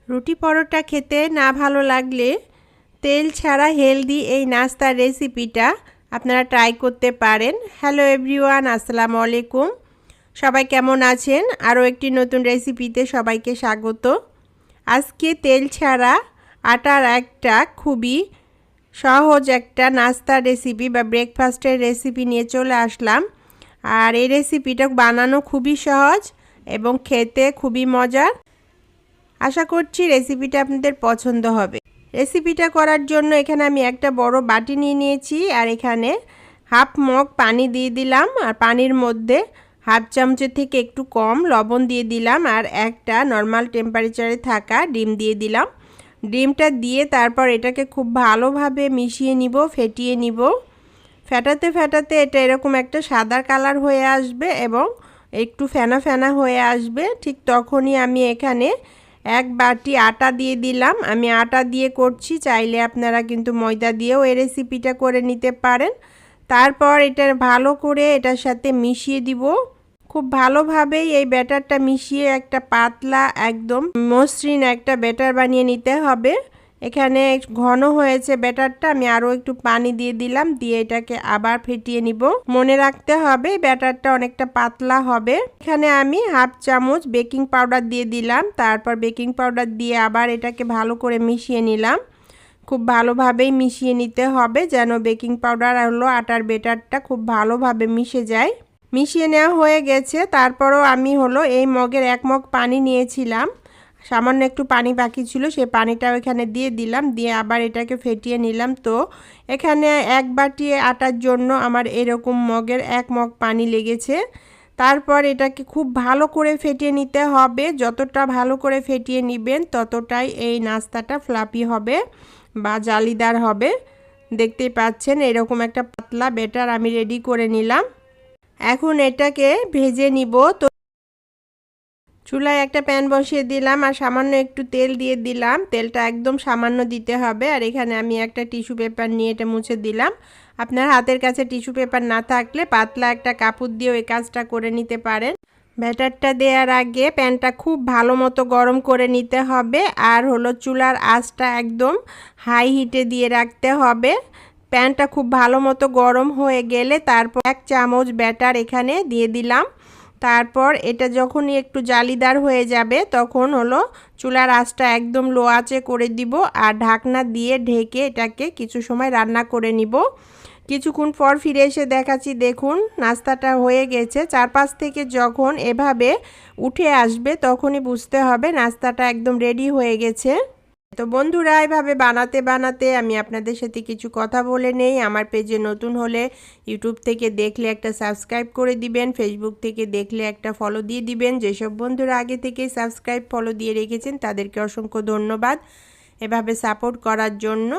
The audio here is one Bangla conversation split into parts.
রুটি পরোটা খেতে না ভালো লাগলে তেল ছাড়া হেলদি এই নাস্তার রেসিপিটা আপনারা ট্রাই করতে পারেন। হ্যালো এভরিওয়ান, আসসালামু আলাইকুম। সবাই কেমন আছেন? আরও একটি নতুন রেসিপিতে সবাইকে স্বাগত। আজকে তেল ছাড়া আটার একটা খুবই সহজ একটা নাস্তার রেসিপি বা ব্রেকফাস্টের রেসিপি নিয়ে চলে আসলাম। আর এই রেসিপিটা বানানো খুবই সহজ এবং খেতে খুবই মজার। আশা করছি রেসিপিটা আপনাদের পছন্দ হবে। রেসিপিটা করার জন্য এখানে আমি একটা বড় বাটি নিয়ে নিয়েছি আর এখানে হাফ মগ পানি দিয়ে দিলাম। আর পানির মধ্যে হাফ চামচের থেকে একটু কম লবণ দিয়ে দিলাম আর একটা নর্মাল টেম্পারেচারে থাকা ডিম দিয়ে দিলাম। ডিমটা দিয়ে তারপর এটাকে খুব ভালোভাবে মিশিয়ে নিব, ফেটিয়ে নিব। ফেটাতে ফেটাতে এটা এরকম একটা সাদা কালার হয়ে আসবে এবং একটু ফেনা ফেনা হয়ে আসবে। ঠিক তখনই আমি এখানে এক বাটি আটা দিয়ে দিলাম। আমি আটা দিয়ে করছি, চাইলে আপনারা কিন্তু ময়দা দিয়েও এই রেসিপিটা করে নিতে পারেন। তারপর এটা ভালো করে এটার সাথে মিশিয়ে দিব। খুব ভালোভাবেই এই ব্যাটারটা মিশিয়ে একটা পাতলা একদম মসৃণ একটা ব্যাটার বানিয়ে নিতে হবে। এখানে ঘন হয়েছে ব্যাটারটা, আমি আরও একটু পানি দিয়ে দিলাম, দিয়ে এটাকে আবার ফেটিয়ে নিব। মনে রাখতে হবে ব্যাটারটা অনেকটা পাতলা হবে। এখানে আমি হাফ চামচ বেকিং পাউডার দিয়ে দিলাম। তারপর বেকিং পাউডার দিয়ে আবার এটাকে ভালো করে মিশিয়ে নিলাম। খুব ভালোভাবেই মিশিয়ে নিতে হবে যেন বেকিং পাউডার হলো আটার ব্যাটারটা খুব ভালোভাবে মিশে যায়। মিশিয়ে নেওয়া হয়ে গেছে। তারপরও আমি হলো এই মগের 1 মগ পানি নিয়েছিলাম, সামান্য একটু পানি বাকি ছিল, সেই পানিটাও এখানে দিয়ে দিলাম, দিয়ে আবার এটাকে ফেটিয়ে নিলাম। তো এখানে 1 বাটি আটার জন্য আমার এরকম মগের 1 মগ পানি লেগেছে। তারপর এটাকে খুব ভালো করে ফেটিয়ে নিতে হবে। যতটা ভালো করে ফেটিয়ে নেবেন ততটাই এই নাস্তাটা ফ্লাফি হবে বা জালিদার হবে। দেখতেই পাচ্ছেন এরকম একটা পাতলা ব্যাটার আমি রেডি করে নিলাম। এখন এটাকে ভেজে নিব। তো চুলায় একটা প্যান বসিয়ে দিলাম আর সামান্য একটু তেল দিয়ে দিলাম। তেলটা একদম সামান্য দিতে হবে। আর এখানে আমি একটা টিস্যু পেপার নিয়ে এটা মুছে দিলাম। আপনার হাতের কাছে টিস্যু পেপার না থাকলে পাতলা একটা কাপড় দিয়েও এই কাজটা করে নিতে পারেন। ব্যাটারটা দেওয়ার আগে প্যানটা খুব ভালো মতো গরম করে নিতে হবে আর হলো চুলার আঁচটা একদম হাই হিটে দিয়ে রাখতে হবে। প্যানটা খুব ভালো মতো গরম হয়ে গেলে তারপর 1 চামচ ব্যাটার এখানে দিয়ে দিলাম। তারপর এটা যখনই একটু জালিদার হয়ে যাবে তখন হলো চুলার আঁচটা একদম লো আঁচে করে দিব আর ঢাকনা দিয়ে ঢেকে এটাকে কিছু সময় রান্না করে নিব। কিছুক্ষণ পর ফিরে এসে দেখাচ্ছি, দেখুন নাস্তাটা হয়ে গেছে। 4-5 থেকে যখন এভাবে উঠে আসবে তখনই বুঝতে হবে নাস্তাটা একদম রেডি হয়ে গেছে। তো বন্ধুরা, এভাবে বানাতে বানাতে আমি আপনাদের সাথে কিছু কথা বলে নেই। আমার পেজে নতুন হলে ইউটিউব থেকে দেখলে একটা সাবস্ক্রাইব করে দিবেন, ফেসবুক থেকে দেখলে একটা ফলো দিয়ে দিবেন। যেসব বন্ধুরা আগে থেকে সাবস্ক্রাইব ফলো দিয়ে রেখেছেন তাদেরকে অসংখ্য ধন্যবাদ এভাবে সাপোর্ট করার জন্য।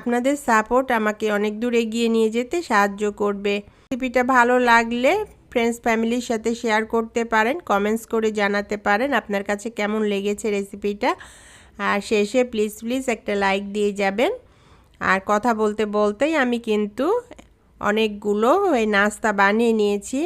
আপনাদের সাপোর্ট আমাকে অনেক দূর এগিয়ে নিয়ে যেতে সাহায্য করবে। রেসিপিটা ভালো লাগলে ফ্রেন্ডস ফ্যামিলির সাথে শেয়ার করতে পারেন, কমেন্টস করে জানাতে পারেন আপনার কাছে কেমন লেগেছে রেসিপিটা। আর শেষে প্লিজ একটা লাইক দিয়ে যাবেন। আর কথা বলতে বলতেই আমি কিন্তু অনেকগুলো এই নাস্তা বানিয়ে নিয়েছি।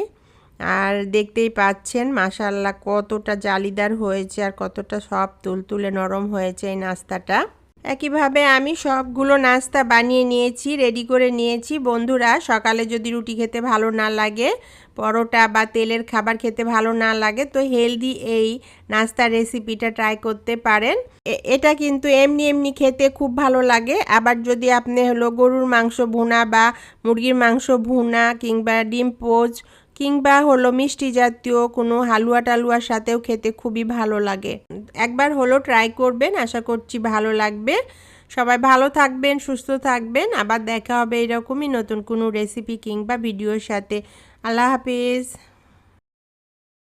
আর দেখতেই পাচ্ছেন মাশাআল্লাহ কতটা জালিদার হয়েছে আর কতটা সব তুলতুলে নরম হয়েছে এই নাস্তাটা। একইভাবে আমি সবগুলো নাস্তা বানিয়ে নিয়েছি, রেডি করে নিয়েছি। বন্ধুরা, সকালে যদি রুটি খেতে ভালো না লাগে, পরোটা বা তেলের খাবার খেতে ভালো না লাগে, তো হেলদি এই নাস্তার রেসিপিটা ট্রাই করতে পারেন। এটা কিন্তু এমনি খেতে খুব ভালো লাগে। আবার যদি আপনি হলো গরুর মাংস ভুনা বা মুরগির মাংস ভুনা কিংবা ডিম পোচ কিংবা হলো মিষ্টি জাতীয় কোনো হালুয়া টালুয়ার সাথেও খেতে খুবই ভালো লাগে। একবার হলো ট্রাই করবেন, আশা করছি ভালো লাগবে। সবাই ভালো থাকবেন, সুস্থ থাকবেন। আবার দেখা হবে এরকমই নতুন কোনো রেসিপি কিংবা ভিডিওর সাথে। আল্লাহ হাফেজ।